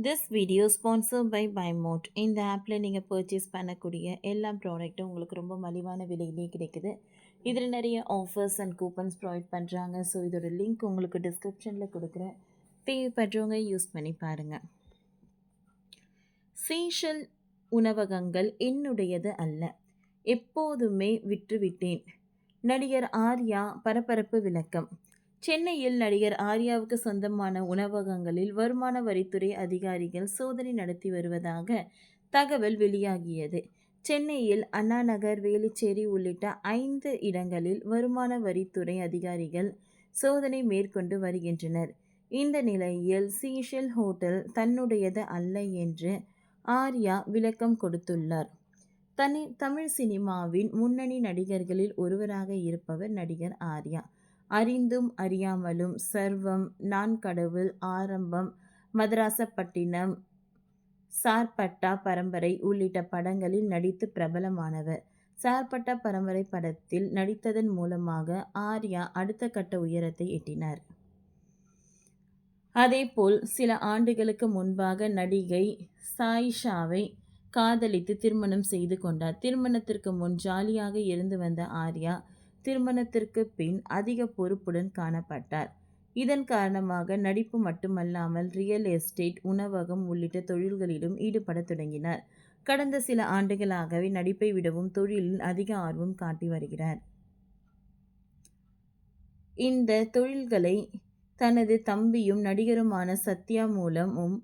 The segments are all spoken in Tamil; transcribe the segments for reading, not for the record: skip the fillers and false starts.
திஸ் வீடியோ ஸ்பான்சர் பை பைமோட். இந்த ஆப்பில் நீங்கள் பர்ச்சேஸ் பண்ணக்கூடிய எல்லா ப்ராடக்ட்டும் உங்களுக்கு ரொம்ப மலிவான விலையிலே கிடைக்குது. இதில் நிறைய ஆஃபர்ஸ் அண்ட் கூப்பன்ஸ் ப்ரொவைட் பண்ணுறாங்க. ஸோ இதோட லிங்க் உங்களுக்கு டிஸ்கிரிப்ஷனில் கொடுக்குறேன். தேவைப்படுறவங்க யூஸ் பண்ணி பாருங்கள். சீஷல் உணவகங்கள் என்னுடையது அல்ல, எப்போதுமே விற்றுவிட்டேன். நடிகர் ஆர்யா பரபரப்பு விளக்கம். சென்னையில் நடிகர் ஆர்யாவுக்கு சொந்தமான உணவகங்களில் வருமான வரித்துறை அதிகாரிகள் சோதனை நடத்தி வருவதாக தகவல் வெளியாகியது. சென்னையில் அண்ணா நகர், வேலுச்சேரி உள்ளிட்ட 5 இடங்களில் வருமான வரித்துறை அதிகாரிகள் சோதனை மேற்கொண்டு வருகின்றனர். இந்த நிலையில் சீஷல் ஹோட்டல் தன்னுடையது அல்ல என்று ஆர்யா விளக்கம் கொடுத்துள்ளார். தமிழ் சினிமாவின் முன்னணி நடிகர்களில் ஒருவராக இருப்பவர் நடிகர் ஆர்யா. அறிந்தும் அறியாமலும், சர்வம், நான் கடவுள், ஆரம்பம், மதராசப்பட்டினம், சார்பட்டா பரம்பரை உள்ளிட்ட படங்களில் நடித்து பிரபலமானவர். சார்பட்டா பரம்பரை படத்தில் நடித்ததன் மூலமாக ஆர்யா அடுத்த கட்ட உயரத்தை எட்டினார். அதேபோல் சில ஆண்டுகளுக்கு முன்பாக நடிகை சாயிஷாவை காதலித்து திருமணம் செய்து கொண்டார். திருமணத்திற்கு முன் ஜாலியாக இருந்து வந்த ஆர்யா திருமணத்திற்கு பின் அதிக பொறுப்புடன் காணப்பட்டார். இதன் காரணமாக நடிப்பு மட்டுமல்லாமல் ரியல் எஸ்டேட், உணவகம் உள்ளிட்ட தொழில்களிலும் ஈடுபட தொடங்கினார். கடந்த சில ஆண்டுகளாகவே நடிப்பை விடவும் தொழிலில் அதிக ஆர்வம் காட்டி வருகிறார். இந்த தொழில்களை தனது தம்பியும் நடிகருமான சத்யா மூலமும்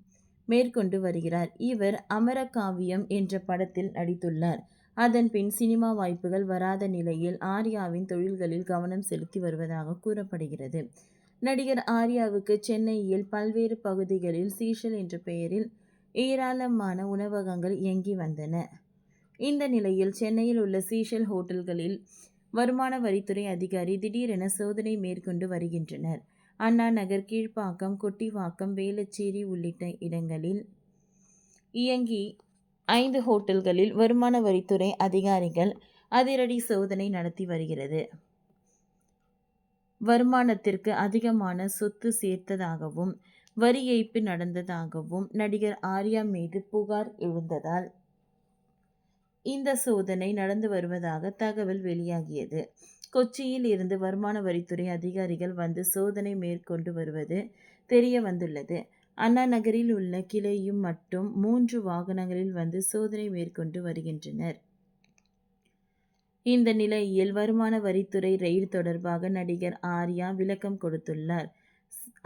மேற்கொண்டு வருகிறார். இவர் அமரகாவியம் என்ற படத்தில் நடித்துள்ளார். அதன் பின் சினிமா வாய்ப்புகள் வராத நிலையில் ஆர்யாவின் தொழில்களில் கவனம் செலுத்தி வருவதாக கூறப்படுகிறது. நடிகர் ஆர்யாவுக்கு சென்னையில் பல்வேறு பகுதிகளில் சீஷல் என்ற பெயரில் ஏராளமான உணவகங்கள் இயங்கி வந்தன. இந்த நிலையில் சென்னையில் உள்ள சீஷல் ஹோட்டல்களில் வருமான வரித்துறை அதிகாரி திடீரென சோதனை மேற்கொண்டு வருகின்றனர். அண்ணா நகர், கீழ்ப்பாக்கம், கொட்டிவாக்கம், வேளச்சேரி உள்ளிட்ட இடங்களில் இயங்கி 5 ஹோட்டல்களில் வருமான வரித்துறை அதிகாரிகள் அதிரடி சோதனை நடத்தி வருகிறது. வருமானத்திற்கு அதிகமான சொத்து சேர்த்ததாகவும் வரி ஏய்ப்பு நடந்ததாகவும் நடிகர் ஆர்யா மீது புகார் எழுந்ததால் இந்த சோதனை நடந்து வருவதாக தகவல் வெளியாகியது. கொச்சியில் இருந்து வருமான வரித்துறை அதிகாரிகள் வந்து சோதனை மேற்கொண்டு வருவது தெரிய வந்துள்ளது. அண்ணா நகரில் உள்ள கிளையும் மட்டும் 3 வாகனங்களில் வந்து சோதனை மேற்கொண்டு வருகின்றனர். இந்த நிலையில் வருமான வரித்துறை ரெய்டு தொடர்பாக நடிகர் ஆர்யா விளக்கம் கொடுத்துள்ளார்.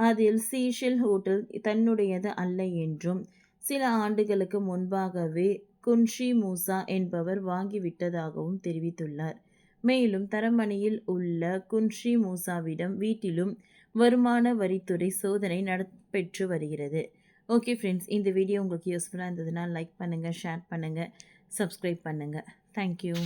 அதில் சீஷல் ஹோட்டல் தன்னுடையது அல்ல என்றும், சில ஆண்டுகளுக்கு முன்பாகவே குன்ஷி மூசா என்பவர் வாங்கிவிட்டதாகவும் தெரிவித்துள்ளார். மேலும் தரமணியில் உள்ள குன்ஷி மூசாவிடம் வீட்டிலும் வருமான வரித்துறை சோதனை நடைபெற்று வருகிறது. ஓகே ஃப்ரெண்ட்ஸ், இந்த வீடியோ உங்களுக்கு யூஸ்ஃபுல்லாக இருந்ததுன்னா லைக் பண்ணுங்கள், ஷேர் பண்ணுங்கள், சப்ஸ்கிரைப் பண்ணுங்கள். தேங்க்யூ.